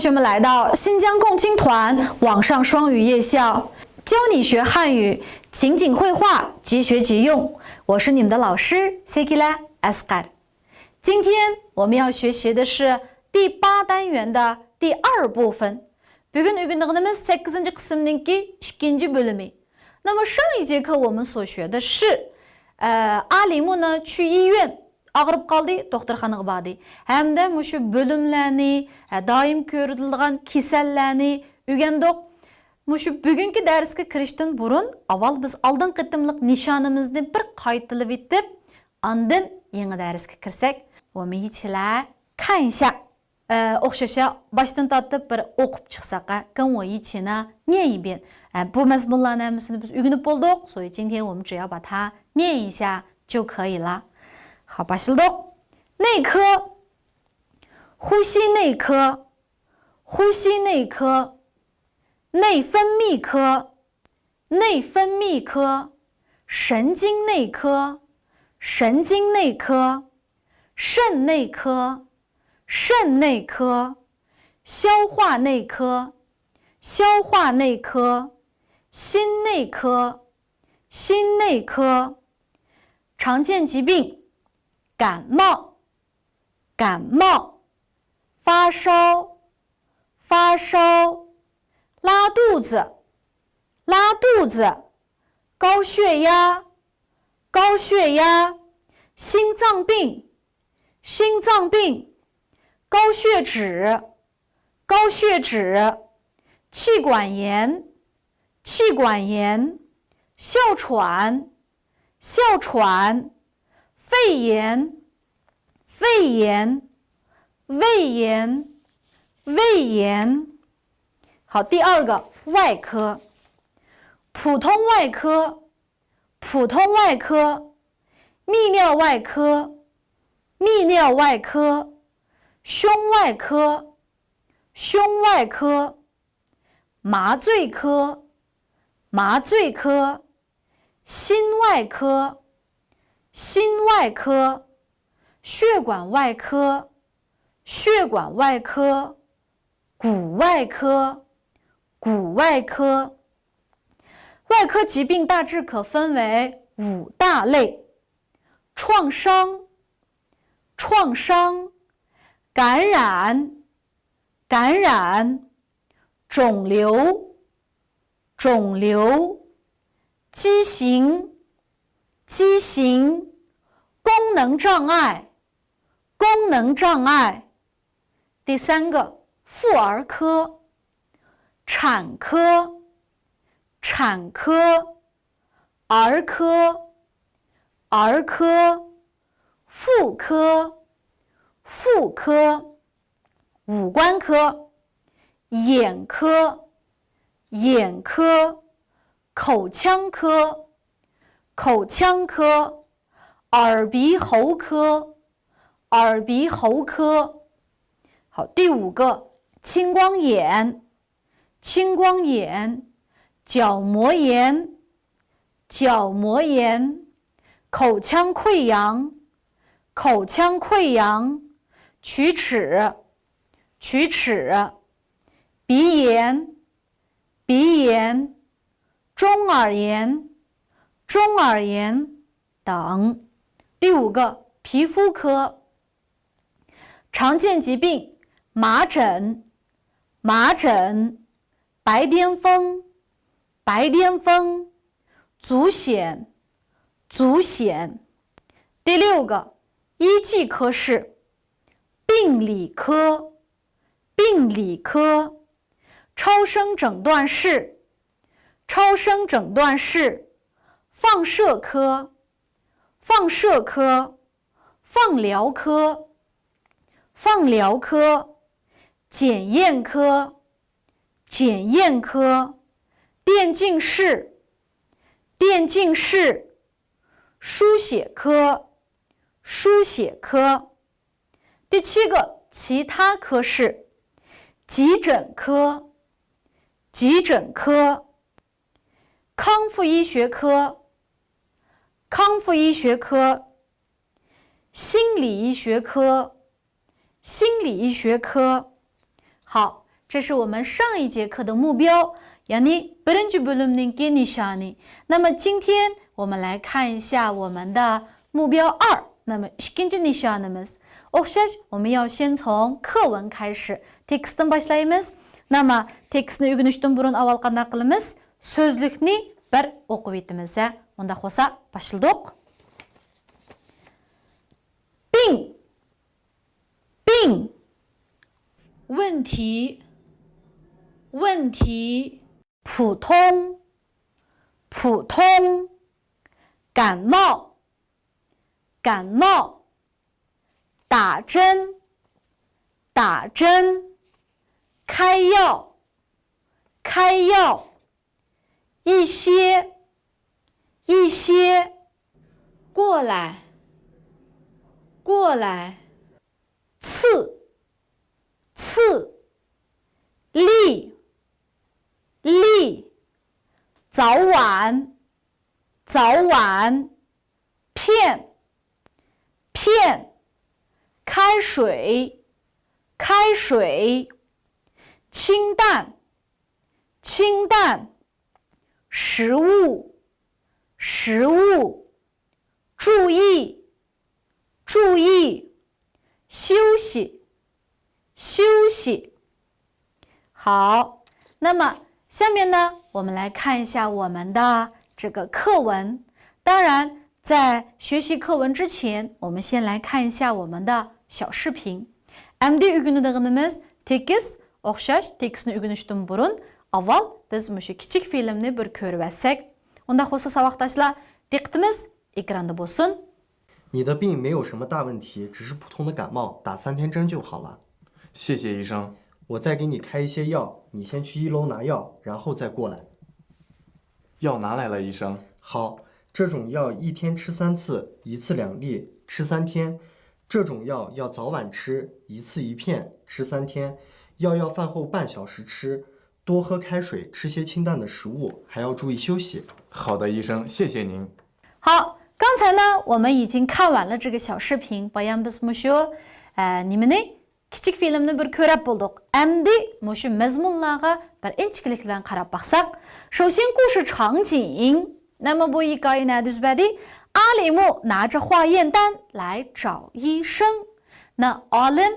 学们来到新疆共青团网上双语夜校，教你学汉语，情景绘画，即学即用。我是你们的老师 Sekila Asghar。今天我们要学习的是第8单元的第2部分。Bugün öğrendiğimiz 8. kısımdaki 2. bölümü。那么上一节课我们所学的是，阿里木呢去医院。Ağrıp kaldı, doktorxanaga bardı. Hem de muşu bölümlerini, daim körüldüğün kesellerini öğrendik. Muşu bugünkü derske kirişten burun, avval biz aldın qıtımlıq nişanımızды bir qaytılıp etip, andın yeni derske kirsek. 我们一起来看一下，o'xşaşa baştan tatlıp bir okup çıksak, 跟我一起呢念一遍。bu mezmunların hepsini biz öğrenip olduk, 所以今天我们只要把它念一下就可以了。好，把心动。内科，呼吸内科，呼吸内科，内分泌科，内分泌科，神经内科，神经内科，肾内科，肾内科，消化内科，消化内科，心内科，心内科，常见疾病。感冒，感冒，发烧，发烧，拉肚子，拉肚子，高血压，高血压，心脏病，心脏病，高血脂，高血脂，气管炎，气管炎，哮喘，哮喘。肺炎，肺炎，胃炎，胃炎。好，第2个外科，普通外科，普通外科，泌尿外科，泌尿外科，胸外科，胸外科，麻醉科，麻醉科，心外科。心外科，血管外科，血管外科，骨外科，骨外科。外科疾病大致可分为5大类：创伤、创伤、感染、感染、肿瘤、肿瘤、畸形。畸形、功能障碍、功能障碍。第3个妇儿科、产科、产科、儿科、儿科、妇科、妇科、五官科、眼科、眼科、口腔科。口腔科、耳鼻喉科、耳鼻喉科。好，第5个青光眼、青光眼、角膜炎、角膜炎、口腔溃疡、口腔溃疡、龋齿、龋齿、鼻炎、鼻炎、中耳炎。中耳炎等。第5个皮肤科，常见疾病麻疹、麻疹、白癜风、白癜风、足癣、足癣。第6个医技科室，病理科、病理科、超声诊断室、超声诊断室。放射科、放射科、放疗科、放疗科、检验科、检验科、电竞室、电竞室、输血科、输血科。第7个其他科室，急诊科、急诊科、康复医学科。康复医学科、心理医学科、心理医学科。好，这是我们上一节课的目标。Yani birinci bölümdeki nişani。那么今天我们来看一下我们的目标2。那么ikinci nişanımız okşaş，我们要先从课文开始。Tekst'ten başlayımız。那么 tekstni ügünüştün burun avval qanday qilamiz? Sözlükni bir o'qib etimiz. Unda bo'lsa başladık. 病问题普通感冒打针开药一些过来刺力早晚骗开水清淡食物注意休息。好，那么下面呢，我们来看一下我们的这个课文。当然，在学习课文之前，我们先来看一下我们的小视频。Әмді үгінідігініміз tekis, оқшаш, tekisini үгініштің бұрын, avval biz şu kichik filmni bir көріп әсек. Onda xo'sa savoqdaşlar, diqqatimiz ekranda bo'lsin. 你的病没有什么大问题，只是普通的感冒，打3天针就好了。谢谢医生。我再给你开一些药，你先去1楼拿药，然后再过来。药拿来了，医生。好，这种药1天吃3次，1次2粒，吃3天。这种药要早晚吃，1次1片，吃3天。药要饭后半小时吃，多喝开水，吃些清淡的食物，还要注意休息。好的，医生，谢谢您。好，刚才呢，我们已经看完了这个小视频。Bayan biz mushu nimani kichik filmni bir ko'rib bo'ldik. Endi mushu mazmunlarga bir inchiklik bilan qarab baksak. 首先故事场景，那么bu hikoya nada yuz berdi? 阿里木拿着化验单来找医生。那alim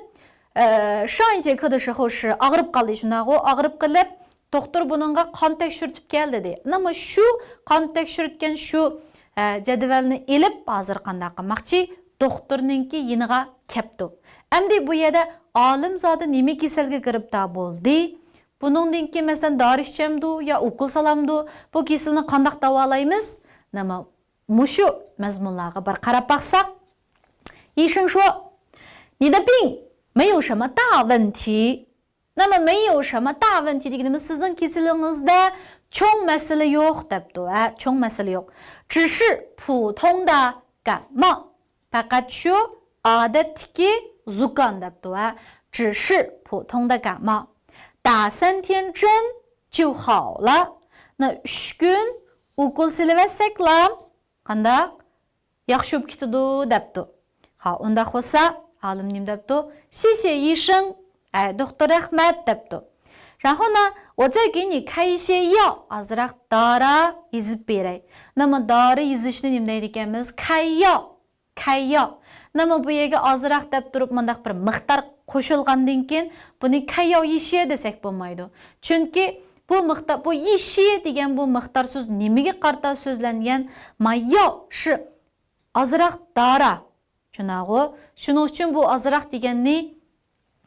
上一节课的时候是og'rib qoldi, shunday-ku og'rib qilib doktor buningga qon tekshirtib keldi dedi. Nima shu qon tekshirtgan shu jadvalni elib hozir qanday qilmoqchi? Doktorninki yiniga kepti. Endi bu yerda olim zodi nima kasalga giribdor bo'ldi? Buningdan keyin masalan dori ichamdi yo ukol salamdi? Bu kasalni qanday davolaymiz? Nima mushu mazmunlarga bir qarab baksak. 医生说，你的病没有什么大问题。那么没有什么大问题deganimiz sizning kasalingizda cho'ng masala yo'q debdi. Cho'ng masala yo'q. 只是普通的感冒。Faqat shu odatdagi zukam debdi. 只是普通的感冒。打3天针就好了。那3 kun ukol silvaseklam qanday yaxshi bo'lib ketadi debdi. 好, unda bo'lsa olim nim debdi? 谢谢医生。doktor rahmat debdi. 然后呢，我再给你开一些药, azroq dori yezib beray. 那么 dori yezishni nima deydi ekanmiz? 开药. 那么bu yerga azroq deb turib mundaq bir miqdor qo'shilgandan keyin buni kayyo yeshi desak bo'lmaydi. Chunki bu miqdor, bu yeshi degan bu miqdor so'z nimaga qarata so'zlangan? Mayyo shi azroq dori. Shunaqo. Shuning uchun bu azroq deganni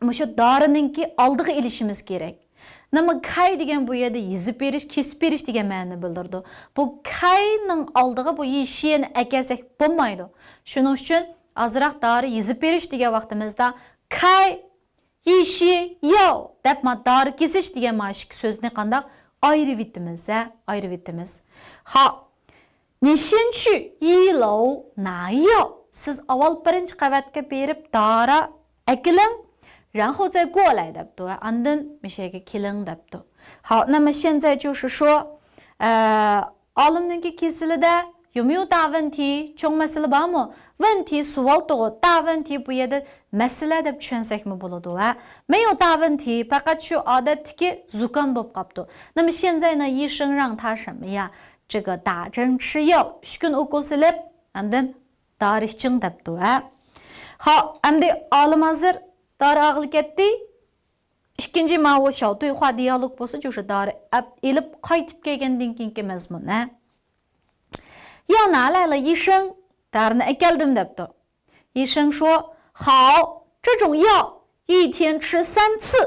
mushu dorininki oldiga ilishimiz kerak. Nima kay degan bu yerda yezib berish, kesib berish degan ma'noni bildirdi. Bu kayning oldiga bu yeshini akasak bo'lmaydi. Shuning uchun azroq dori yezib berish degan vaqtimizda kay yeshi yo deb dori kesish degan mashq so'zni qanday ayirib etamiz. Ha, 你先去1楼拿药. Siz avval birinchi qavatga berib dori akiling, 然后再过来debdi. Andin mishaga keling debdi. 好，那么现在就是说，olimninki kesilida 有没有大问题？총 мәселе бармы? 问题 수월 또大问题bu yerda мәселе deb tushunsekmi bo'ladi va 没有大问题 faqat shu odatdagi zukam bo'lib qolibdi. 那么现在呢医生让他什么呀？这个打针吃药 3kun ukol silib andin dori iching debdi va. Hop, endi olim hozir dori og'ilib ketdi. İkinci ma'vo shao 对话 dialog bo'lsa 就是 dori elib qaytib kelgandan keyingi mazmun. 药拿来了，医生 darini akeldim debdi. 医生说好，这种药一天吃3次。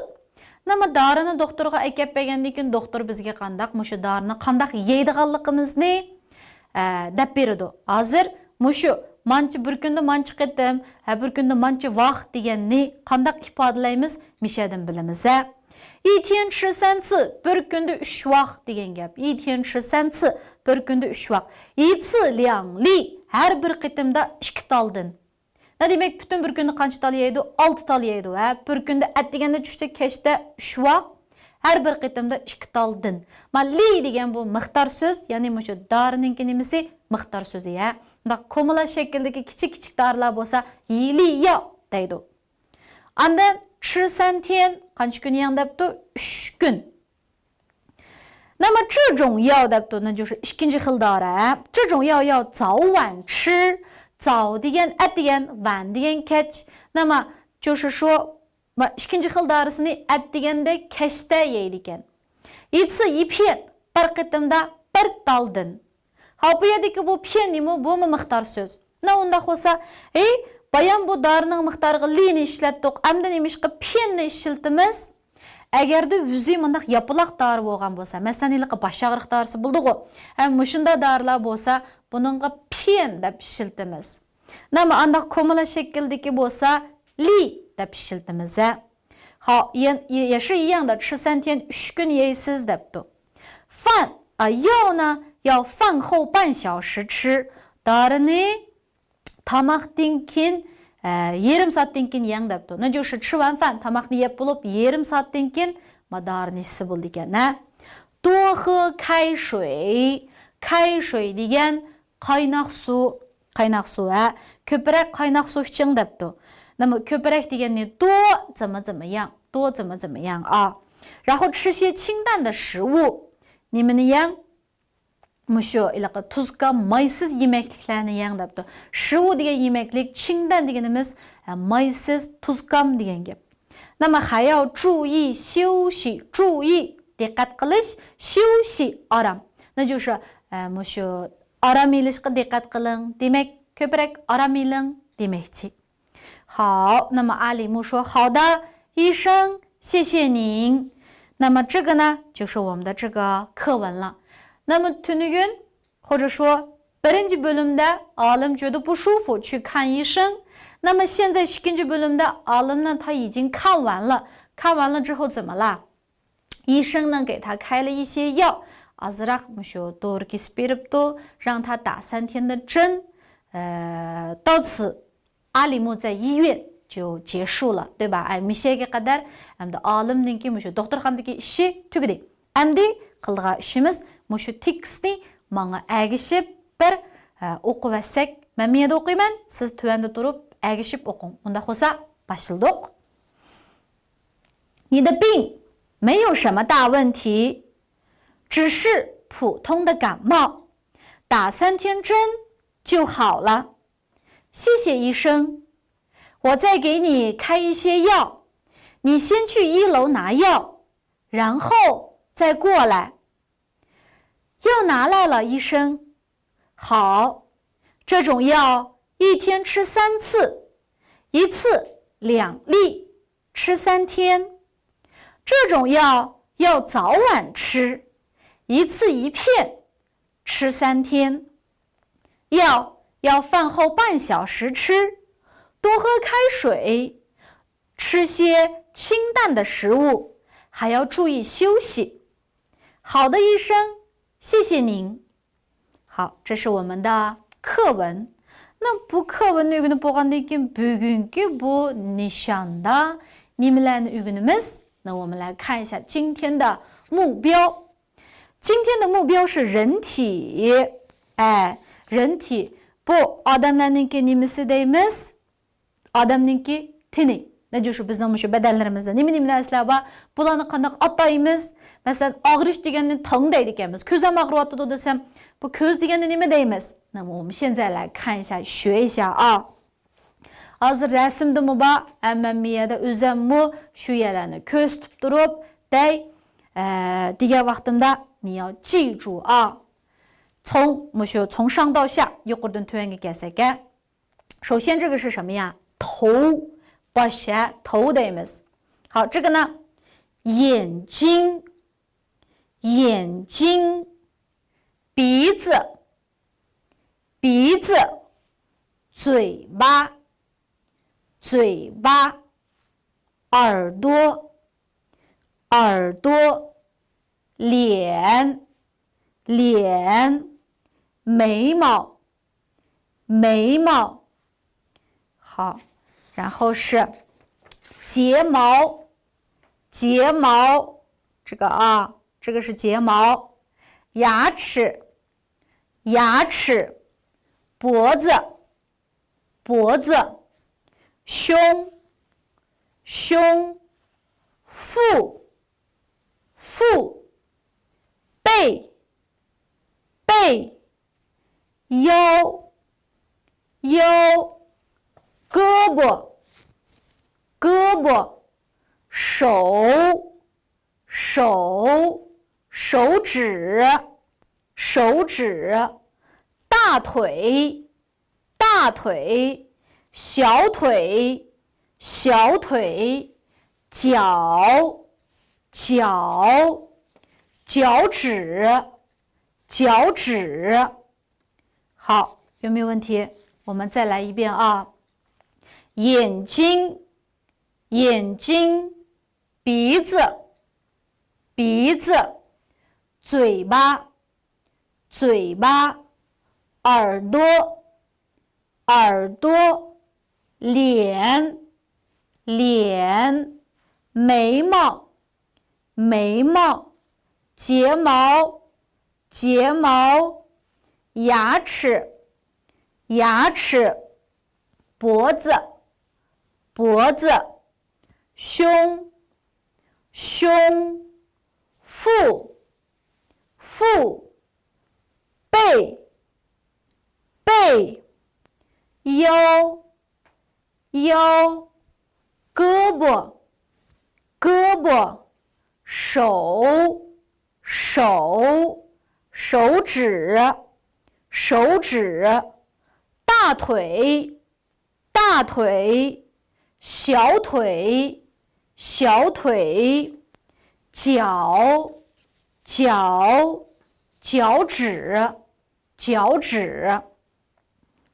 那么 darini doktorga akep bergandan keyin doktor bizga qandaq mushu darini qandaq yeydiganligimizni deb berdi. Hozir mushu mancha bir kunda mancha qitim, bir kunda mancha vaqt deganni qandaq ifodalaymiz mishadan bilamiz. 一天吃3次，bir kunda 3 vaqt degan gap. 一天吃3次，bir kunda 3 vaqt. 一次2粒, her bir qitimda 2 taldan. Ne demek bütün bir kunda qancha tal yeydi? 6 tal yeydi. Bir kunda at deganda tushda kechda 3 vaqt, her bir qitimda 2 taldan. Li degan bu miqdor so'z, ya'ni mushu dorininki nimasi? Miqdor so'zi ya. Bunda komila shaklidagi kichik dorilar bo'lsa, yili ya deydi. Andan 吃3天 qancha kun yang debdi? 3 kun. 那么这种药debdi, 那就是 ikinci xil dori. 这种药要早晚吃. 早 degan at degan, 晚 degan kech. 那么就是说 ikinci xil dorisini at deganda kechda yeydi ekan. 一次一片, bir qitimda 1 taldan. Ha bu yerdagi bu pen nima? Bu miqdor so'z. Na unda bo'lsa, bayan bu dorining miqdoriga lini ishlatdik. Endi nima ish qilib penni ishlatamiz? Agarda yuzi mundaq yapılaq dori bo'lgan bo'lsa, masalan, ilqi bosh og'riq dorisi bo'ldi-ku. Mushunda dorilar bo'lsa, buningga pen deb ishlatamiz. Nima undaq komila shakldagi bo'lsa, li deb ishlatamiz. Ha, 也是一样的，吃3天3 kun yeysiz debdi. 饭药呢要饭后半小时吃. Dorini tamakdan keyin yarım saatdan keyin yeng debdi. 那就是吃完饭 tamakni yeb bo'lib yarım saatdan keyin dorini ichsa bo'ldi ekan. 多喝开水. 开水 degan qaynoq suv, qaynoq suv. Ko'proq qaynoq suv iching debdi. 那么 ko'proq deganni 多怎么怎么样, 多怎么怎么样啊。然后吃些清淡的食物. Nimani yang? Mushu ilaqa tuzga maysiz yemekliklarni yang debdi. 食物 degan yemeklik, 清淡 deganimiz maysiz, tuzkam degan gap. 那么还要注意休息, 注意 diqqat qilish, 休息 aram. 那就是 mushu aram elishga diqqat qiling, demak ko'proq aram eling demekchi. 好，那么阿里木说好的，医生，谢谢您。那么这个呢，就是我们的这个课文了。那么tünügün或者说birinci bölümde alim 觉得不舒服去看医生。那么现在ikinci bölümde alim 呢他已经看完了，看完了之后怎么啦？医生呢给他开了一些药，azrak mushu doğru kesip beripti，让他打3天的针。到此阿里木在医院就结束了，对吧？Mishaga qadar endi olimninki mushu doktorxonadagi ishi tugadi. Endi qilgan ishimiz mushu tekstni menga agishib bir o'qib olsak, men miyada o'qiyman, siz tuvanda turib agishib o'qing. Unda bo'lsa, başladik. 你的病没有什么大问题，只是普通的感冒，打3天针就好了。谢谢医生，我再给你开一些药，你先去1楼拿药，然后再过来。药拿来了，医生。好，这种药一天吃3次，一次2粒，吃3天。这种药要早晚吃，一次1片，吃3天。药要饭后半小时吃，多喝开水，吃些清淡的食物，还要注意休息。好的，医生，谢谢您。好，这是我们的课文。那bu课文öğrenip bo'lgandan keyin bugungi bu nishanda nimalarni o'rganamiz? 那我们来看一下今天的目标。今天的目标是人体。Renti. Bu adamlarninki nimesi deymiz? Adamninki tini. Ne diyor şu bizden şu bedenlerimizde? Nimi narsalar var? Bularni qanday ataymiz? Mesela ağrış degenden tang deydi ekemiz. Közüm ağrıyattı desem, bu köz degende nima deymiz? 那么我们现在来看一下，学一下啊。Hazır resimde mi var? Emmemmiyede özem mu? Şu yerlerini köz tutup durup, dey, diğer vaktimde niye 记住啊？从上到下，一会儿等推给解释个。首先这个是什么呀？头，把下头的意思。好，这个呢，眼睛，眼睛，鼻子，鼻子，嘴巴，嘴巴，耳朵，耳朵，脸，脸，眉毛，眉毛。好，然后是睫毛，睫毛，这个啊，这个是睫毛，牙齿，牙齿，脖子，脖子，胸，胸，腹，腹，背，背，腰，腰，胳膊，胳膊，手，手，手指，手指，大腿，大腿，小腿，小腿，脚，脚，脚趾，脚趾。好，有没有问题？我们再来一遍啊。眼睛，眼睛，鼻子，鼻子，嘴巴，嘴巴，耳朵，耳朵，脸，脸，眉毛，眉毛，睫毛，睫毛，牙齿，牙齿，脖子，脖子，胸，胸，腹，腹，背，背，腰，腰，胳膊，胳膊，手，手，手指，手指，大腿，大腿，小腿，小腿，脚，脚，脚趾，脚趾。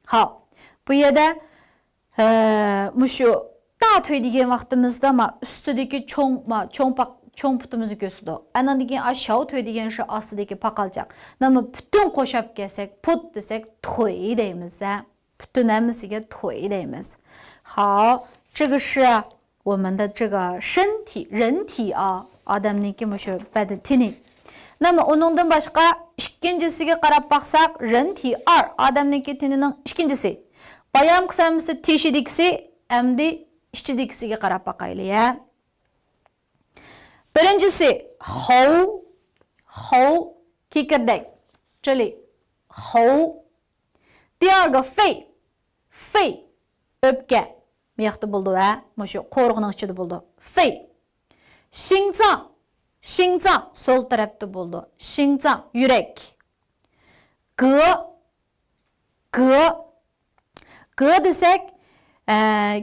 好，bu yerda mushu da腿degan vaqtimizda ustidagi cho'ng putimizni ko'rsatdi. Ana degan shoutoy degan shu ostidagi paqalchoq. Nima butun qo'shib kelsak, put desak, to'y deymiz. Butun hamisiga to'y deymiz. 好，这个是我们的这个身体，人体啊，odamniki mushu badani. 那么 uningdan boshqa ikkinchisiga qarab baqsak, 人体2 odamniki tinining ikkinchisi. Bayam qismisi teshidikisi, endi ichidikisiga qarab baqaylik. Birincisi hov, hov, kikirdek. 这里 hov. 第二个肺,肺, öpke. Miyaqda buldu va, mushu qo'rg'ning ichida buldu. Fey. 心脏, 心脏 sol tarafda buldu. 心脏, yürek. Gı, gı. Gı desek,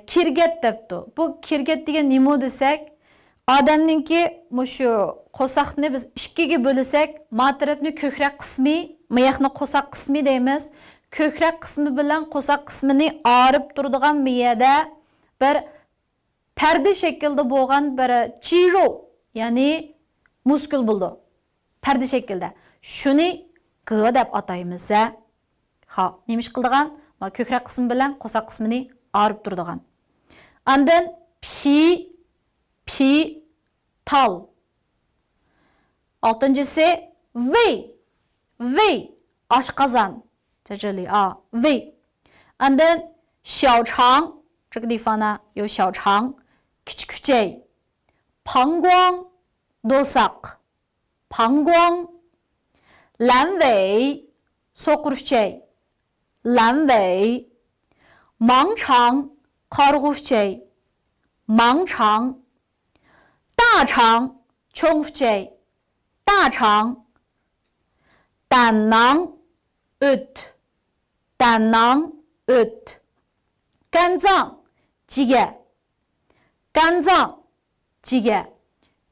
kirget debdi. Bu kirget degan nima desek, odamninki mushu qo'saqni biz ikkiga bo'lasak, ma tarafni ko'krak qismi, miyaqni qo'saq qismi deymiz. Ko'krak qismi bilan qo'saq qismini orib turadigan miyada bir parda shaklida bo'lgan bir chiro, ya'ni muskul bo'ldi. Parda shaklida. Shuni gı deb ataymiz. Ha, nima ish qildigan? Ko'krak qismi bilan qo'saq qismini orib turadigan. Andan pi, tal. Altıncısı vey, vey, aşqazan, 在这里啊，胃。And then 小肠这个地方呢有小肠 küçükçey， 膀胱 dosak， 膀胱。阑尾 sokurçey， 阑尾。盲肠 kargufçey， 盲肠。大肠 chongfçey， 大肠。胆囊 öt， 胆囊 öt。肝脏 jige， 肝脏 jige。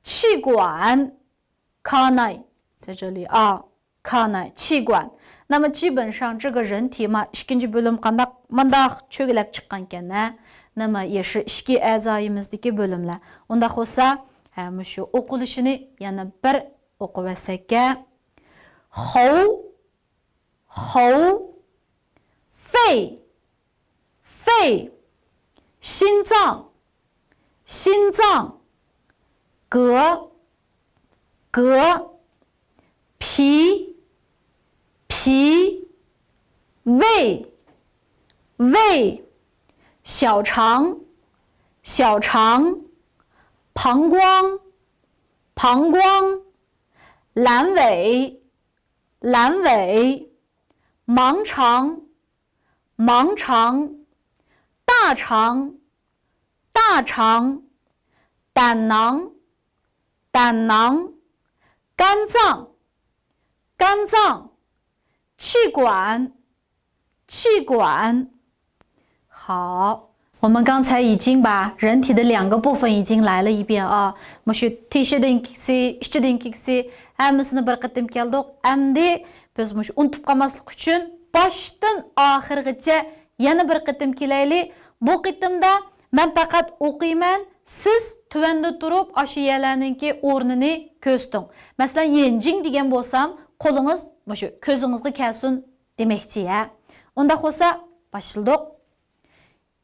气管 kanay， 在这里啊 kanay， 气管。那么基本上这个人体嘛ikkinchi bölüm qandaq cho'gilab chiqqan ekan呢，那么也是ichki a'zoyimizdagi bo'limlar. Unda bo'lsa shu o'qilishini yana bir o'qib olsak. 喉 肺 心脏 膈 脾 胃 小肠 膀胱 阑尾 盲肠 大肠 胆囊 肝脏 气管。好，我们刚才已经把人体的2个部分已经来了一遍啊。Mushu teshidin kiksi, ichidin kiksi hammasini bir qatim keldik. Endi biz mushu unutib qolmaslik uchun boshdan oxirigacha yana bir qatim kelaylik. Bu qatimda men faqat o'qiyman, siz tuvanda turib o'sha yerlarninki o'rnini ko'zting. Masalan, yenjing degan bo'lsam, qo'lingiz mushu ko'zingizga kelsin demoqchi ya. Unda bo'lsa başladık.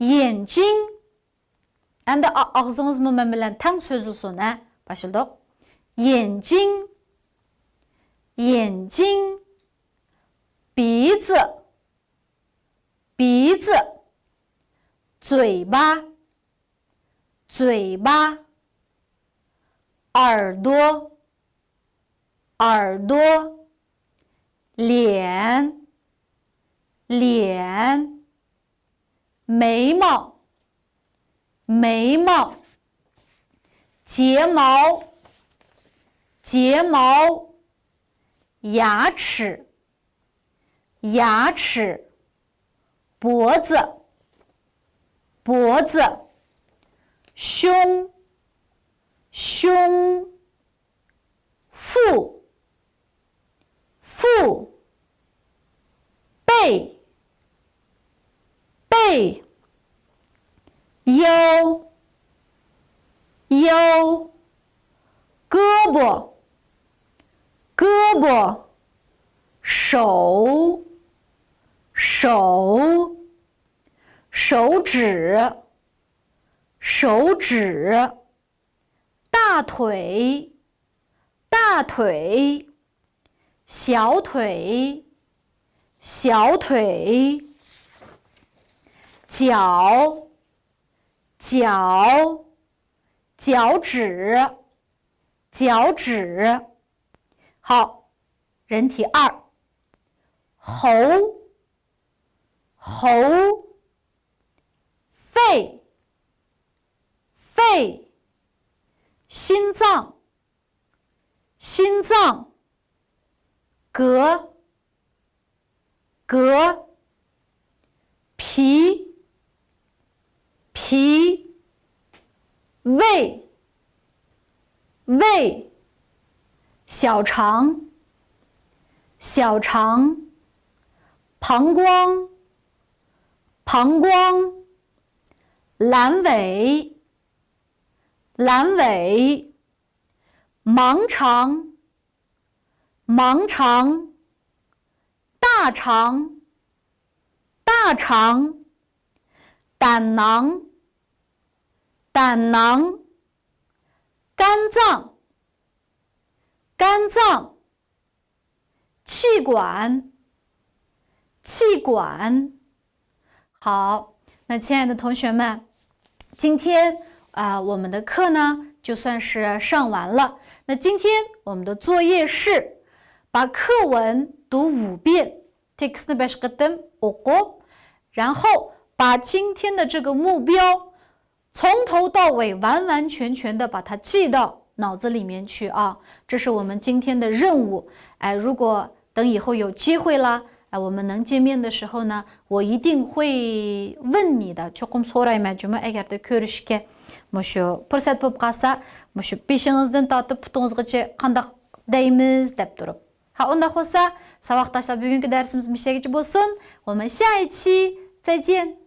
眼睛 endi og'zingiz men bilan tang so'zlisin ha. Başladık. 眼睛 鼻子 嘴巴 耳朵 脸 眉毛 睫毛 牙齿 脖子 胸 腹 背 腰 胳膊 手 手指 大腿 小腿 脚趾。好，人体2，喉 肺 心脏 膈 脾 胃 小肠 膀胱 阑尾 盲肠 大肠 胆囊 肝脏 气气管。好，那亲爱的同学们，今天我们的课呢就算是上完了。那今天我们的作业是把课文读5遍， tekstni 5 qatim o'qib， 然后把今天的这个目标从头到尾完完全全的把它记到脑子里面去啊，这是我们今天的任务。如果等以后有机会啦，我们能见面的时候呢，我一定会问你的。조금 소라이마주마 agarda ko'rishga mushu fursat bo'lib qolsa, mushu beshingizdan tortib putingizgacha qandoq deymiz deb turib. Ha, unda bo'lsa, saboq tashlab bugungi darsimiz mushagicha bo'lsin. 我们下一期再见。